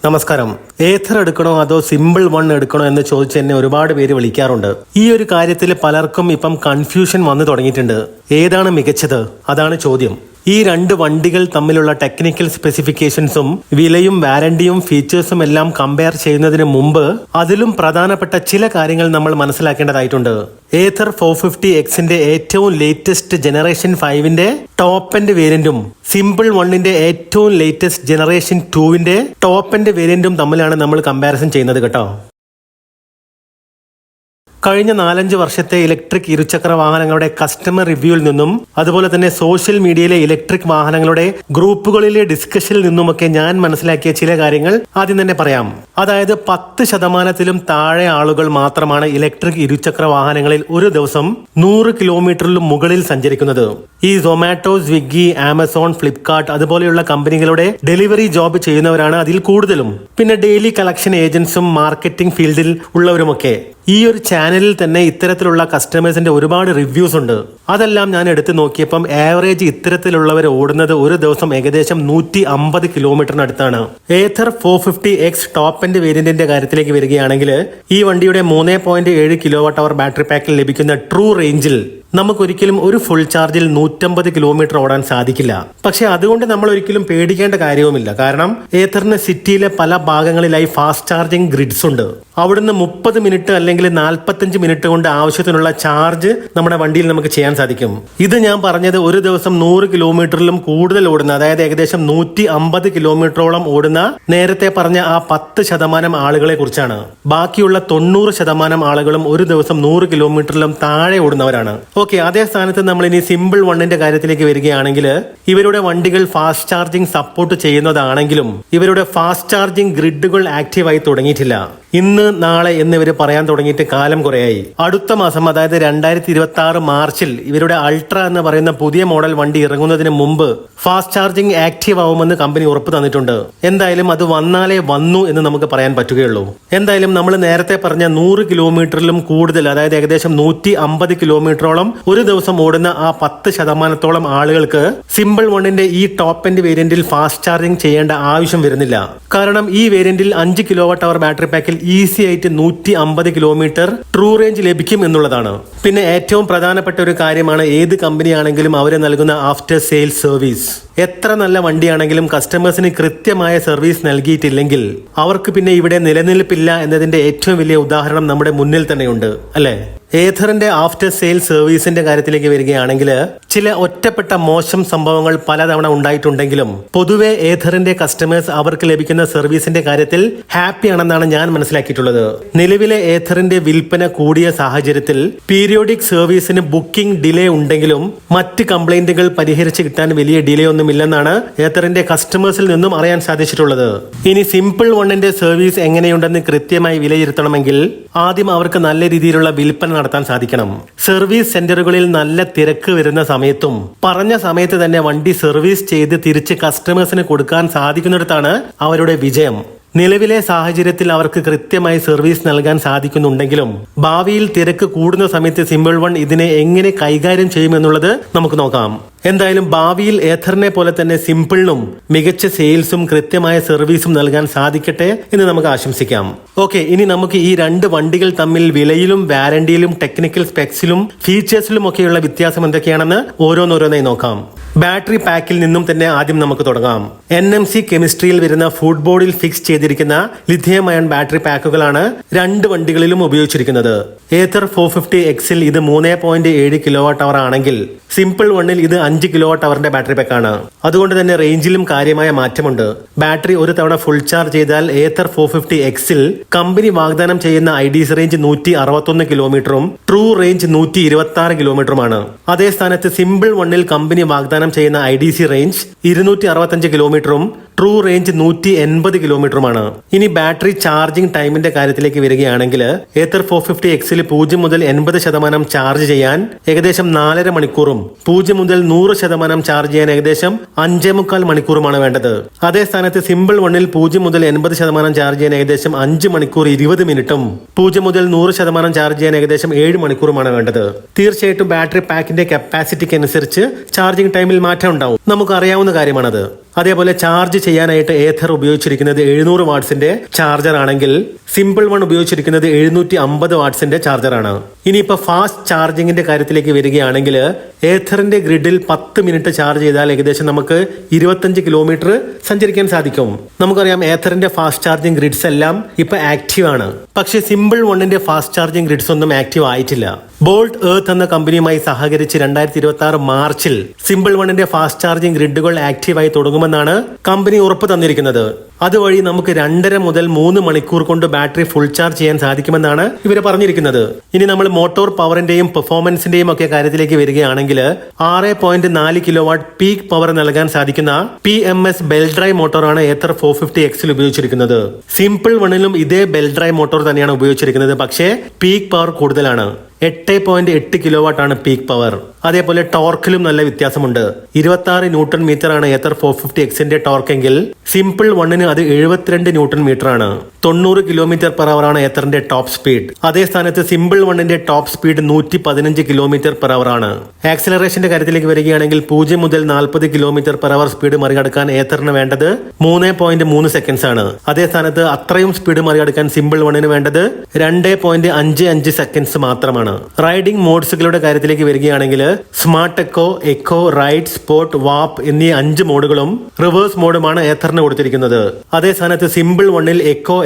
നമസ്കാരം. ഏഥർ എടുക്കണോ അതോ സിമ്പിൾ വൺ എടുക്കണോ എന്ന് ചോദിച്ച് എന്നെ ഒരുപാട് പേര് വിളിക്കാറുണ്ട്. ഈ ഒരു കാര്യത്തിൽ പലർക്കും ഇപ്പം കൺഫ്യൂഷൻ വന്നു തുടങ്ങിയിട്ടുണ്ട്. ഏതാണ് മികച്ചത്? അതാണ് ചോദ്യം. ഈ രണ്ട് വണ്ടികൾ തമ്മിലുള്ള ടെക്നിക്കൽ സ്പെസിഫിക്കേഷൻസും വിലയും വാറണ്ടിയും ഫീച്ചേഴ്സും എല്ലാം കമ്പയർ ചെയ്യുന്നതിന് മുമ്പ് അതിലും പ്രധാനപ്പെട്ട ചില കാര്യങ്ങൾ നമ്മൾ മനസ്സിലാക്കേണ്ടതായിട്ടുണ്ട്. ഏഥർ 450Xന്റെ ഏറ്റവും ലേറ്റസ്റ്റ് ജനറേഷൻ 5ന്റെ ടോപ്പ് എൻഡ് വേരിയന്റും സിമ്പിൾ വണ്ണിന്റെ ഏറ്റവും ലേറ്റസ്റ്റ് ജനറേഷൻ 2ന്റെ ടോപ്പ് എൻഡ് വേരിയന്റും തമ്മിലാണ് നമ്മൾ കമ്പാരിസൺ ചെയ്യുന്നത് കേട്ടോ. കഴിഞ്ഞ 4-5 വർഷത്തെ ഇലക്ട്രിക് ഇരുചക്ര വാഹനങ്ങളുടെ കസ്റ്റമർ റിവ്യൂവിൽ നിന്നും അതുപോലെ തന്നെ സോഷ്യൽ മീഡിയയിലെ ഇലക്ട്രിക് വാഹനങ്ങളുടെ ഗ്രൂപ്പുകളിലെ ഡിസ്കഷനിൽ നിന്നുമൊക്കെ ഞാൻ മനസ്സിലാക്കിയ ചില കാര്യങ്ങൾ ആദ്യം തന്നെ പറയാം. അതായത് 10% താഴെ ആളുകൾ മാത്രമാണ് ഇലക്ട്രിക് ഇരുചക്ര വാഹനങ്ങളിൽ ഒരു ദിവസം 100 കിലോമീറ്ററിലും മുകളിൽ സഞ്ചരിക്കുന്നത്. ഈ സൊമാറ്റോ, സ്വിഗ്ഗി, ആമസോൺ, ഫ്ലിപ്കാർട്ട് അതുപോലെയുള്ള കമ്പനികളുടെ ഡെലിവറി ജോബ് ചെയ്യുന്നവരാണ് അതിൽ കൂടുതലും. പിന്നെ ഡെയിലി കളക്ഷൻ ഏജന്റ്സും മാർക്കറ്റിംഗ് ഫീൽഡിൽ ഉള്ളവരുമൊക്കെ. ഈ ഒരു ചാനലിൽ തന്നെ ഇത്തരത്തിലുള്ള കസ്റ്റമേഴ്സിന്റെ ഒരുപാട് റിവ്യൂസ് ഉണ്ട്. അതെല്ലാം ഞാൻ എടുത്തു നോക്കിയപ്പം ആവറേജ് ഇത്തരത്തിലുള്ളവർ ഓടുന്നത് ഒരു ദിവസം ഏകദേശം 150 കിലോമീറ്ററിനടുത്താണ്. ഏഥർ 450X ടോപ്പ് എൻഡ് വേരിയന്റിന്റെ കാര്യത്തിലേക്ക് വരികയാണെങ്കിൽ ഈ വണ്ടിയുടെ 3.7 kWh ബാറ്ററി പാക്കിൽ ലഭിക്കുന്ന ട്രൂ റേഞ്ചിൽ നമുക്കൊരിക്കലും ഒരു ഫുൾ ചാർജിൽ 150 കിലോമീറ്റർ ഓടാൻ സാധിക്കില്ല. പക്ഷെ അതുകൊണ്ട് നമ്മൾ ഒരിക്കലും പേടിക്കേണ്ട കാര്യവുമില്ല. കാരണം ഏഥറിന് സിറ്റിയിലെ പല ഭാഗങ്ങളിലായി ഫാസ്റ്റ് ചാർജിങ് ഗ്രിഡ്സ് ഉണ്ട്. അവിടുന്ന് 30 മിനിറ്റ് അല്ലെങ്കിൽ 45 മിനിറ്റ് കൊണ്ട് ആവശ്യത്തിനുള്ള ചാർജ് നമ്മുടെ വണ്ടിയിൽ നമുക്ക് ചെയ്യാൻ സാധിക്കും. ഇത് ഞാൻ പറഞ്ഞത് ഒരു ദിവസം 100 കിലോമീറ്ററിലും കൂടുതൽ ഓടുന്ന, അതായത് ഏകദേശം 150 കിലോമീറ്ററോളം ഓടുന്ന നേരത്തെ പറഞ്ഞ ആ 10% ആളുകളെ കുറിച്ചാണ്. ബാക്കിയുള്ള 90% ആളുകളും ഒരു ദിവസം 100 കിലോമീറ്ററിലും താഴെ ഓടുന്നവരാണ്. ഓക്കെ, അതേ സ്ഥാനത്ത് നമ്മൾ ഇനി സിമ്പിൾ വണ്ണിന്റെ കാര്യത്തിലേക്ക് വരികയാണെങ്കിൽ ഇവരുടെ വണ്ടികൾ ഫാസ്റ്റ് ചാർജിങ് സപ്പോർട്ട് ചെയ്യുന്നതാണെങ്കിലും ഇവരുടെ ഫാസ്റ്റ് ചാർജിങ് ഗ്രിഡുകൾ ആക്റ്റീവായി തുടങ്ങിയിട്ടില്ല. ഇന്ന് നാളെ എന്നിവർ പറയാൻ തുടങ്ങിയിട്ട് കാലം കുറയായി. അടുത്ത മാസം, അതായത് 2026 മാർച്ചിൽ ഇവരുടെ അൾട്ര എന്ന് പറയുന്ന പുതിയ മോഡൽ വണ്ടി ഇറങ്ങുന്നതിന് മുമ്പ് ഫാസ്റ്റ് ചാർജിങ് ആക്റ്റീവ് ആവുമെന്ന് കമ്പനി ഉറപ്പ് തന്നിട്ടുണ്ട്. എന്തായാലും അത് വന്നാലേ വന്നു എന്ന് നമുക്ക് പറയാൻ പറ്റുകയുള്ളൂ. എന്തായാലും നമ്മൾ നേരത്തെ പറഞ്ഞ 100 കിലോമീറ്ററിലും കൂടുതൽ, അതായത് ഏകദേശം 150 കിലോമീറ്ററോളം ഒരു ദിവസം ഓടുന്ന ആ 10% ആളുകൾക്ക് സിമ്പിൾ വണ്ണിന്റെ ഈ ടോപ്പ് എൻഡ് വേരിയന്റിൽ ഫാസ്റ്റ് ചാർജിങ് ചെയ്യേണ്ട ആവശ്യം വരുന്നില്ല. കാരണം ഈ വേരിയന്റിൽ 5 kWh ബാറ്ററി പാക്കിൽ ഈസി ആയിട്ട് 150 കിലോമീറ്റർ ട്രൂ റേഞ്ച് ലഭിക്കും എന്നുള്ളതാണ്. പിന്നെ ഏറ്റവും പ്രധാനപ്പെട്ട ഒരു കാര്യമാണ് ഏത് കമ്പനിയാണെങ്കിലും അവർ നൽകുന്ന ആഫ്റ്റർ സെയിൽ സർവീസ്. എത്ര നല്ല വണ്ടിയാണെങ്കിലും കസ്റ്റമേഴ്സിന് കൃത്യമായ സർവീസ് നൽകിയിട്ടില്ലെങ്കിൽ അവർക്ക് പിന്നെ ഇവിടെ നിലനിൽപ്പില്ല എന്നതിന്റെ ഏറ്റവും വലിയ ഉദാഹരണം നമ്മുടെ മുന്നിൽ തന്നെയുണ്ട്, അല്ലേ? ഏഥറിന്റെ ആഫ്റ്റർ സെയിൽ സർവീസിന്റെ കാര്യത്തിലേക്ക് വരികയാണെങ്കിൽ ചില ഒറ്റപ്പെട്ട മോശം സംഭവങ്ങൾ പലതവണ ഉണ്ടായിട്ടുണ്ടെങ്കിലും പൊതുവെ ഏഥറിന്റെ കസ്റ്റമേഴ്സ് അവർക്ക് ലഭിക്കുന്ന സർവീസിന്റെ കാര്യത്തിൽ ഹാപ്പിയാണെന്നാണ് ഞാൻ മനസ്സിലാക്കിയിട്ടുള്ളത്. നിലവിലെ ഏഥറിന്റെ വിൽപ്പന കൂടിയ സാഹചര്യത്തിൽ പീരിയോഡിക് സർവീസിന് ബുക്കിംഗ് ഡിലേ ഉണ്ടെങ്കിലും മറ്റ് കംപ്ലൈന്റുകൾ പരിഹരിച്ച് കിട്ടാൻ വലിയ ഡിലേ ഒന്നുമില്ലെന്നാണ് ഏഥറിന്റെ കസ്റ്റമേഴ്സിൽ നിന്നും അറിയാൻ സാധിച്ചിട്ടുള്ളത്. ഇനി സിമ്പിൾ വണ്ണിന്റെ സർവീസ് എങ്ങനെയുണ്ടെന്ന് കൃത്യമായി വിലയിരുത്തണമെങ്കിൽ ആദ്യം അവർക്ക് നല്ല രീതിയിലുള്ള വിൽപ്പന നടത്താൻ സാധിക്കണം. സർവീസ് സെന്ററുകളിൽ നല്ല തിരക്ക് വരുന്ന സമയത്തും പറഞ്ഞ സമയത്ത് തന്നെ വണ്ടി സർവീസ് ചെയ്ത് തിരിച്ച് കസ്റ്റമേഴ്സിന് കൊടുക്കാൻ സാധിക്കുന്നിടത്താണ് അവരുടെ വിജയം. നിലവിലെ സാഹചര്യത്തിൽ അവർക്ക് കൃത്യമായി സർവീസ് നൽകാൻ സാധിക്കുന്നുണ്ടെങ്കിലും ഭാവിയിൽ തിരക്ക് കൂടുന്ന സമയത്ത് സിമ്പിൾ വൺ ഇതിനെ എങ്ങനെ കൈകാര്യം ചെയ്യുമെന്നുള്ളത് നമുക്ക് നോക്കാം. എന്തായാലും ഭാവിയിൽ ഏഥറിനെ പോലെ തന്നെ സിമ്പിളിനും മികച്ച സെയിൽസും കൃത്യമായ സർവീസും നൽകാൻ സാധിക്കട്ടെ എന്ന് നമുക്ക് ആശംസിക്കാം. ഓക്കെ, ഇനി നമുക്ക് ഈ രണ്ട് വണ്ടികൾ തമ്മിൽ വിലയിലും വാറണ്ടിയിലും ടെക്നിക്കൽ സ്പെക്സിലും ഫീച്ചേഴ്സിലും ഒക്കെയുള്ള വ്യത്യാസം എന്തൊക്കെയാണെന്ന് ഓരോന്നോരോന്നായി നോക്കാം. ബാറ്ററി പാക്കിൽ നിന്നും തന്നെ ആദ്യം നമുക്ക് തുടങ്ങാം. NMC കെമിസ്ട്രിയിൽ വരുന്ന ഫുഡ് ബോർഡിൽ ഫിക്സ് ചെയ്തിരിക്കുന്ന ലിഥിയം അയൺ ബാറ്ററി പാക്കുകളാണ് രണ്ട് വണ്ടികളിലും ഉപയോഗിച്ചിരിക്കുന്നത്. ഏഥർ 450Xൽ ഇത് 3.7 kWh ആണെങ്കിൽ സിമ്പിൾ വണ്ണിൽ ഇത് 5 kWhന്റെ ബാറ്ററി പാക്കാണ്. അതുകൊണ്ട് തന്നെ റേഞ്ചിലും കാര്യമായ മാറ്റമുണ്ട്. ബാറ്ററി ഒരു തവണ ഫുൾ ചാർജ് ചെയ്താൽ ഏഥർ 450Xൽ കമ്പനി വാഗ്ദാനം ചെയ്യുന്ന IDC റേഞ്ച് 161 കിലോമീറ്ററും ട്രൂ റേഞ്ച് 126 കിലോമീറ്ററുമാണ്. അതേ സ്ഥാനത്ത് സിമ്പിൾ വണ്ണിൽ കമ്പനി വാഗ്ദാനം ചെയ്യുന്ന IDC റേഞ്ച് 265 കിലോമീറ്ററും ട്രൂ റേഞ്ച് 180 കിലോമീറ്ററുമാണ്. ഇനി ബാറ്ററി ചാർജിംഗ് ടൈമിന്റെ കാര്യത്തിലേക്ക് വരികയാണെങ്കിൽ ഏഥർ 450Xൽ 0 മുതൽ 80% ചാർജ് ചെയ്യാൻ ഏകദേശം 4.5 മണിക്കൂറും 0 മുതൽ 100% ചാർജ് ചെയ്യാൻ ഏകദേശം 5.25 മണിക്കൂറുമാണ് വേണ്ടത്. അതേ സ്ഥാനത്ത് സിമ്പിൾ വണ്ണിൽ 0 മുതൽ 80% ചാർജ് ചെയ്യാൻ ഏകദേശം 5 മണിക്കൂർ 20 മിനിറ്റും 0 മുതൽ 100% ചാർജ് ചെയ്യാൻ ഏകദേശം 7 മണിക്കൂറുമാണ് വേണ്ടത്. തീർച്ചയായിട്ടും ബാറ്ററി പാക്കിന്റെ കപ്പാസിറ്റിക്ക് അനുസരിച്ച് ചാർജിംഗ് ടൈമിൽ മാറ്റം ഉണ്ടാവും, നമുക്കറിയാവുന്ന കാര്യമാണത്. അതേപോലെ ചാർജ് ചെയ്യാനായിട്ട് ഏഥർ ഉപയോഗിച്ചിരിക്കുന്നത് 700 വാട്ട്സിന്റെ ചാർജർ ആണെങ്കിൽ സിമ്പിൾ വൺ ഉപയോഗിച്ചിരിക്കുന്നത് 750 വാട്ട്സിന്റെ ചാർജറാണ്. ഇനിയിപ്പോൾ ഫാസ്റ്റ് ചാർജിങ്ങിന്റെ കാര്യത്തിലേക്ക് വരികയാണെങ്കിൽ ഏഥറിന്റെ ഗ്രിഡിൽ 10 മിനിറ്റ് ചാർജ് ചെയ്താൽ ഏകദേശം നമുക്ക് 25 കിലോമീറ്റർ സഞ്ചരിക്കാൻ സാധിക്കും. നമുക്കറിയാം ഏഥറിന്റെ ഫാസ്റ്റ് ചാർജിങ് ഗ്രിഡ്സ് എല്ലാം ഇപ്പൊ ആക്റ്റീവ് ആണ്. പക്ഷേ സിമ്പിൾ വണ്ണിന്റെ ഫാസ്റ്റ് ചാർജിങ് ഗ്രിഡ്സ് ഒന്നും ആക്റ്റീവ് ആയിട്ടില്ല. ബോൾട്ട് എർത്ത് എന്ന കമ്പനിയുമായി സഹകരിച്ച് 2026 മാർച്ചിൽ സിമ്പിൾ വണ്ണിന്റെ ഫാസ്റ്റ് ചാർജിങ് ഗ്രിഡുകൾ ആക്റ്റീവായി തുടങ്ങുമെന്നാണ് കമ്പനി ഉറപ്പ് തന്നിരിക്കുന്നത്. അതുവഴി നമുക്ക് 2.5 മുതൽ 3 മണിക്കൂർ കൊണ്ട് ബാറ്ററി ഫുൾ ചാർജ് ചെയ്യാൻ സാധിക്കുമെന്നാണ് ഇവർ പറഞ്ഞിരിക്കുന്നത്. ഇനി നമ്മൾ മോട്ടോർ പവറിന്റെയും പെർഫോമൻസിന്റെയും ഒക്കെ കാര്യത്തിലേക്ക് വരികയാണെങ്കിൽ 6.4 കിലോ വാട്ട് പീക്ക് പവർ നൽകാൻ സാധിക്കുന്ന PMS ബെൽ ഡ്രൈവ് മോട്ടോറാണ് ഏഥർ 450X ഉപയോഗിച്ചിരിക്കുന്നത്. സിമ്പിൾ വണ്ണിലും ഇതേ ബെൽ ഡ്രൈവ് മോട്ടോർ തന്നെയാണ് ഉപയോഗിച്ചിരിക്കുന്നത്. പക്ഷേ പീക്ക് പവർ കൂടുതലാണ്. 8.8 കിലോ വാട്ട് ആണ് പീക്ക് പവർ. അതേപോലെ ടോർക്കിലും നല്ല വ്യത്യാസമുണ്ട്. 26 ന്യൂട്ടൺ മീറ്റർ ആണ് ഏഥർ 450Xന്റെ ടോർക്ക് എങ്കിൽ സിമ്പിൾ വണ്ണിന് അത് 72 ന്യൂട്ടൺ മീറ്റർ ആണ്. 90 കിലോമീറ്റർ പെർ അവർ ആണ് ഏഥറിന്റെ ടോപ്പ് സ്പീഡ്. അതേ സ്ഥാനത്ത് സിമ്പിൾ വണ്ണിന്റെ top speed 115 kilometre per hour ആണ്. ആക്സിലറേഷന്റെ കാര്യത്തിലേക്ക് വരികയാണെങ്കിൽ 0 മുതൽ 40 കിലോമീറ്റർ പെർ അവർ സ്പീഡ് മറികടക്കാൻ ഏഥറിന് വേണ്ടത് 3.3 സെക്കൻഡ്സ് ആണ്. അതേ സ്ഥാനത്ത് അത്രയും സ്പീഡ് മറികടക്കാൻ സിമ്പിൾ വണ്ണിന് വേണ്ടത് 2.55 സെക്കൻഡ്സ് മാത്രമാണ്. റൈഡിംഗ് മോഡ്സുകളുടെ കാര്യത്തിലേക്ക് വരികയാണെങ്കിൽ സ്മാർട്ട് എക്കോ, റൈഡ്, സ്പോർട്ട്, വാപ്പ് എന്നീ 5 മോഡുകളും റിവേഴ്സ് മോഡുമാണ് ഏഥറിന് കൊടുത്തിരിക്കുന്നത്. അതേ സ്ഥാനത്ത് സിമ്പിൾ വണ്ണിൽ Echo,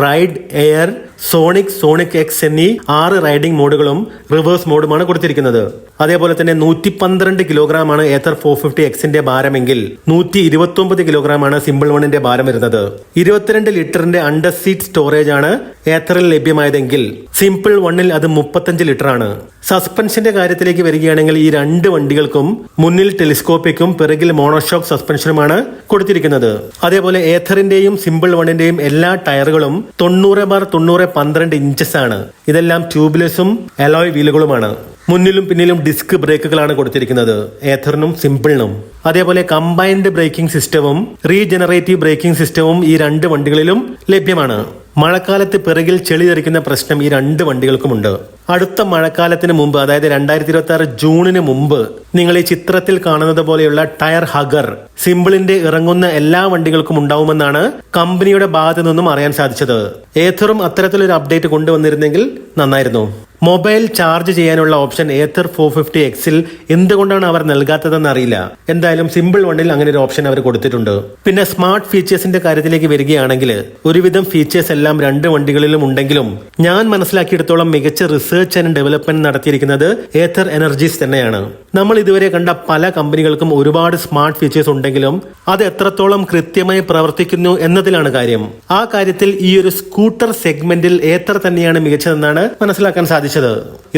Ride, Air, Sonic X എന്നീ 6 റൈഡിംഗ് മോഡുകളും റിവേഴ്സ് മോഡുമാണ് കൊടുത്തിരിക്കുന്നത്. അതേപോലെ തന്നെ 112 കിലോഗ്രാം ആണ് ഏഥർ 450Xന്റെ ഭാരമെങ്കിൽ 129 കിലോഗ്രാം ആണ് സിമ്പിൾ വണ്ണിന്റെ ഭാരം വരുന്നത്. 22 ലിറ്ററിന്റെ അണ്ടർ സീറ്റ് സ്റ്റോറേജ് ആണ് ഏഥറിൽ ലഭ്യമായതെങ്കിൽ സിമ്പിൾ വണ്ണിൽ അത് 35 ലിറ്റർ ആണ്. സസ്പെൻഷന്റെ കാര്യത്തിലേക്ക് വരികയാണെങ്കിൽ ഈ 2 വണ്ടികൾക്കും മുന്നിൽ ടെലിസ്കോപ്പിക്കും പിറകിൽ മോണോഷോക്ക് സസ്പെൻഷനുമാണ് കൊടുത്തിരിക്കുന്നത്. അതേപോലെ ഏഥറിന്റെയും സിമ്പിൾ വണ്ണിന്റെയും എല്ലാ ടയറുകളും 90/90 12 ഇഞ്ചസ് ആണ്. ഇതെല്ലാം ട്യൂബ്ലെസ്സും അലോയ് വീലുകളുമാണ്. മുന്നിലും പിന്നിലും ഡിസ്ക് ബ്രേക്കുകളാണ് കൊടുത്തിരിക്കുന്നത് ഏഥറിനും സിമ്പിളിനും. അതേപോലെ കമ്പൈൻഡ് ബ്രേക്കിംഗ് സിസ്റ്റവും റീജനറേറ്റീവ് ബ്രേക്കിംഗ് സിസ്റ്റവും ഈ 2 വണ്ടികളിലും ലഭ്യമാണ്. മഴക്കാലത്ത് പിറകിൽ ചെളി തെറിക്കുന്ന പ്രശ്നം ഈ 2 വണ്ടികൾക്കുമുണ്ട്. അടുത്ത മഴക്കാലത്തിന് മുമ്പ്, അതായത് 2026 ജൂണിന് മുമ്പ് നിങ്ങൾ ഈ ചിത്രത്തിൽ കാണുന്നത് പോലെയുള്ള ടയർ ഹഗർ സിമ്പിളിന്റെ ഇറങ്ങുന്ന എല്ലാ വണ്ടികൾക്കും ഉണ്ടാവുമെന്നാണ് കമ്പനിയുടെ ഭാഗത്തു നിന്നും അറിയാൻ സാധിച്ചത്. ഏഥറും അത്തരത്തിലൊരു അപ്ഡേറ്റ് കൊണ്ടുവന്നിരുന്നെങ്കിൽ നന്നായിരുന്നു. മൊബൈൽ ചാർജ് ചെയ്യാനുള്ള ഓപ്ഷൻ ഏഥർ 450Xൽ എന്തുകൊണ്ടാണ് അവർ നൽകാത്തതെന്ന് അറിയില്ല. എന്തായാലും സിമ്പിൾ വണ്ണിൽ അങ്ങനെ ഒരു ഓപ്ഷൻ അവർ കൊടുത്തിട്ടുണ്ട്. പിന്നെ സ്മാർട്ട് ഫീച്ചേഴ്സിന്റെ കാര്യത്തിലേക്ക് വരികയാണെങ്കിൽ ഒരുവിധം ഫീച്ചേഴ്സ് എല്ലാം 2 വണ്ടികളിലും ഉണ്ടെങ്കിലും ഞാൻ മനസ്സിലാക്കിയെടുത്തോളം മികച്ച റിസർച്ച് ആൻഡ് ഡെവലപ്മെന്റ് നടത്തിയിരിക്കുന്നത് ഏഥർ എനർജീസ് തന്നെയാണ്. നമ്മൾ ഇതുവരെ കണ്ട പല കമ്പനികൾക്കും ഒരുപാട് സ്മാർട്ട് ഫീച്ചേഴ്സ് ഉണ്ടെങ്കിലും അത് എത്രത്തോളം കൃത്യമായി പ്രവർത്തിക്കുന്നു എന്നതിലാണ് കാര്യം. ആ കാര്യത്തിൽ ഈ ഒരു സ്കൂട്ടർ സെഗ്മെന്റിൽ ഏഥർ തന്നെയാണ് മികച്ചതെന്നാണ് മനസ്സിലാക്കാൻ സാധിച്ചത്.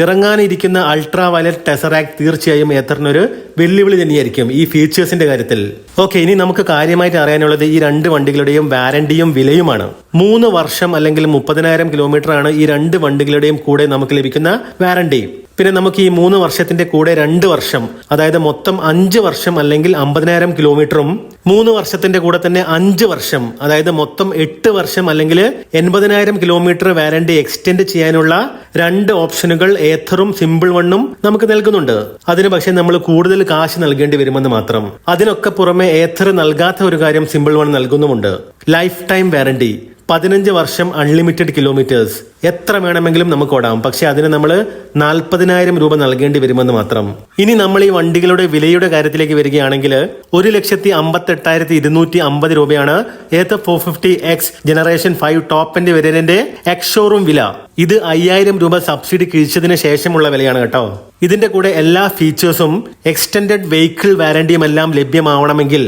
ഇറങ്ങാനിരിക്കുന്ന അൾട്രാ വയലറ്റ് ടെസറാക്ട് തീർച്ചയായും ഏഥറിനൊരു വെല്ലുവിളി തന്നെയായിരിക്കും ഈ ഫീച്ചേഴ്സിന്റെ കാര്യത്തിൽ. ഓക്കെ, ഇനി നമുക്ക് കാര്യമായിട്ട് അറിയാനുള്ളത് ഈ 2 വണ്ടികളുടെയും വാറന്റിയും വിലയുമാണ്. 3 വർഷം അല്ലെങ്കിൽ 30,000 കിലോമീറ്റർ ആണ് ഈ 2 വണ്ടികളുടെയും കൂടെ നമുക്ക് ലഭിക്കുന്ന വാറന്റി. പിന്നെ നമുക്ക് ഈ 3 വർഷത്തിന്റെ കൂടെ 2 വർഷം, അതായത് മൊത്തം 5 വർഷം അല്ലെങ്കിൽ 50,000 കിലോമീറ്ററും 3 വർഷത്തിന്റെ കൂടെ തന്നെ 5 വർഷം, അതായത് മൊത്തം 8 വർഷം അല്ലെങ്കിൽ 80,000 കിലോമീറ്റർ വാറന്റി എക്സ്റ്റെൻഡ് ചെയ്യാനുള്ള 2 ഓപ്ഷനുകൾ ഏഥറും സിമ്പിൾ വണ്ണും നമുക്ക് നൽകുന്നുണ്ട്. അതിന് പക്ഷേ നമ്മൾ കൂടുതൽ കാശ് നൽകേണ്ടി വരുമെന്ന് മാത്രം. അതിനൊക്കെ പുറമെ ഏഥർ നൽകാത്ത ഒരു കാര്യം സിമ്പിൾ വൺ നൽകുന്നുമുണ്ട്. Life time warranty. 15 വർഷം അൺലിമിറ്റഡ് കിലോമീറ്റേഴ്സ്. എത്ര വേണമെങ്കിലും നമുക്ക് ഓടാം. പക്ഷെ അതിന് നമ്മൾ 40,000 രൂപ നൽകേണ്ടി വരുമെന്ന് മാത്രം. ഇനി നമ്മൾ ഈ വണ്ടികളുടെ വിലയുടെ കാര്യത്തിലേക്ക് വരികയാണെങ്കിൽ 1,58,250 രൂപയാണ് Ather 450X generation 5 top end വേരിയന്റിന്റെ എക്സ് ഷോറൂം വില. ഇത് 5,000 രൂപ സബ്സിഡി കിഴിച്ചതിന് ശേഷമുള്ള വിലയാണ് കേട്ടോ. ഇതിന്റെ കൂടെ എല്ലാ ഫീച്ചേഴ്സും എക്സ്റ്റൻഡഡ് വെഹിക്കിൾ വാറന്റിയും എല്ലാം ലഭ്യമാവണമെങ്കിൽ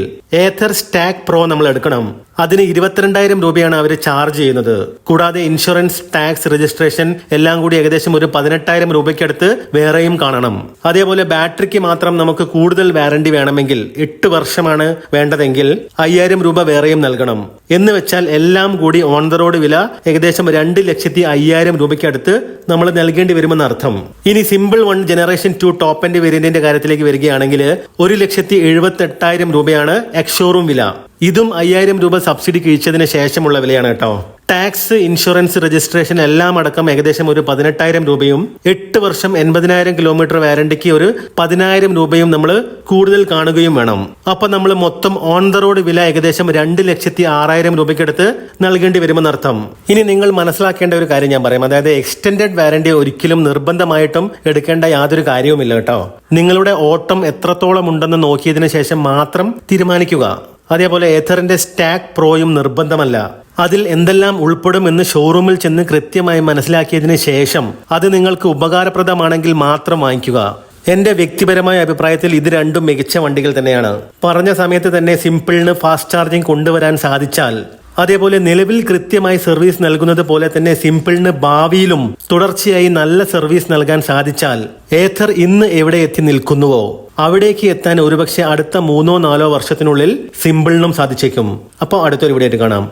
ഏഥർ സ്റ്റാക്ക് പ്രോ നമ്മൾ എടുക്കണം. അതിന് 22,000 രൂപയാണ് അവർ ചാർജ് ചെയ്യുന്നത്. കൂടാതെ ഇൻഷുറൻസ്, ടാക്സ്, രജിസ്ട്രേഷൻ എല്ലാം കൂടി ഏകദേശം ഒരു 18,000 രൂപയ്ക്കടുത്ത് വേറെയും കാണണം. അതേപോലെ ബാറ്ററിക്ക് മാത്രം നമുക്ക് കൂടുതൽ വാറന്റി വേണമെങ്കിൽ 8 വർഷമാണ് വേണ്ടതെങ്കിൽ 5,000 രൂപ വേറെയും നൽകണം. എന്ന് വെച്ചാൽ എല്ലാം കൂടി ഓൺ ദ റോഡ് വില ഏകദേശം 2,05,000 രൂപയ്ക്കടുത്ത് നമ്മൾ നൽകേണ്ടി വരുമെന്ന് അർത്ഥം. ഇനി simple one generation 2 top end വേരിയന്റിന്റെ കാര്യത്തിലേക്ക് വരികയാണെങ്കിൽ 1,78,000 രൂപയാണ് എക്സ് ഷോറൂം വില. ഇതും 5,000 രൂപ സബ്സിഡി കിഴിച്ചതിന് ശേഷമുള്ള വിലയാണ് കേട്ടോ. ടാക്സ്, ഇൻഷുറൻസ്, രജിസ്ട്രേഷൻ എല്ലാം അടക്കം ഏകദേശം ഒരു 18,000 രൂപയും 8 വർഷം 80,000 കിലോമീറ്റർ വാറണ്ടിക്ക് ഒരു 10,000 രൂപയും നമ്മൾ കൂടുതൽ കാണുകയും വേണം. അപ്പൊ നമ്മൾ മൊത്തം ഓൺ ദ റോഡ് വില ഏകദേശം 2,06,000 രൂപയ്ക്കടുത്ത് നൽകേണ്ടി വരുമെന്നർത്ഥം. ഇനി നിങ്ങൾ മനസ്സിലാക്കേണ്ട ഒരു കാര്യം ഞാൻ പറയാം. അതായത് എക്സ്റ്റൻഡഡ് വാറണ്ടി ഒരിക്കലും നിർബന്ധമായിട്ടും എടുക്കേണ്ട യാതൊരു കാര്യവുമില്ല കേട്ടോ. നിങ്ങളുടെ ഓട്ടം എത്രത്തോളം ഉണ്ടെന്ന് നോക്കിയതിനു ശേഷം മാത്രം തീരുമാനിക്കുക. അതേപോലെ ഏഥറിന്റെ സ്റ്റാക്ക് പ്രോയും നിർബന്ധമല്ല. അതിൽ എന്തെല്ലാം ഉൾപ്പെടും എന്ന് ഷോറൂമിൽ ചെന്ന് കൃത്യമായി മനസ്സിലാക്കിയതിന് ശേഷം അത് നിങ്ങൾക്ക് ഉപകാരപ്രദമാണെങ്കിൽ മാത്രം വാങ്ങിക്കുക. എന്റെ വ്യക്തിപരമായ അഭിപ്രായത്തിൽ ഇത് രണ്ടും മികച്ച വണ്ടികൾ തന്നെയാണ്. പറഞ്ഞ സമയത്ത് തന്നെ സിമ്പിളിന് ഫാസ്റ്റ് ചാർജിംഗ് കൊണ്ടുവരാൻ സാധിച്ചാൽ, അതേപോലെ നിലവിൽ കൃത്യമായി സർവീസ് നൽകുന്നത് പോലെ തന്നെ സിമ്പിളിന് ഭാവിയിലും തുടർച്ചയായി നല്ല സർവീസ് നൽകാൻ സാധിച്ചാൽ, ഏഥർ ഇന്ന് എവിടെ എത്തി നിൽക്കുന്നുവോ അവിടേക്ക് എത്താൻ ഒരുപക്ഷെ അടുത്ത 3-4 വർഷത്തിനുള്ളിൽ സിമ്പിളിനും സാധിച്ചേക്കും. അപ്പോൾ അടുത്തൊരു വീഡിയോ ആയിട്ട് കാണാം.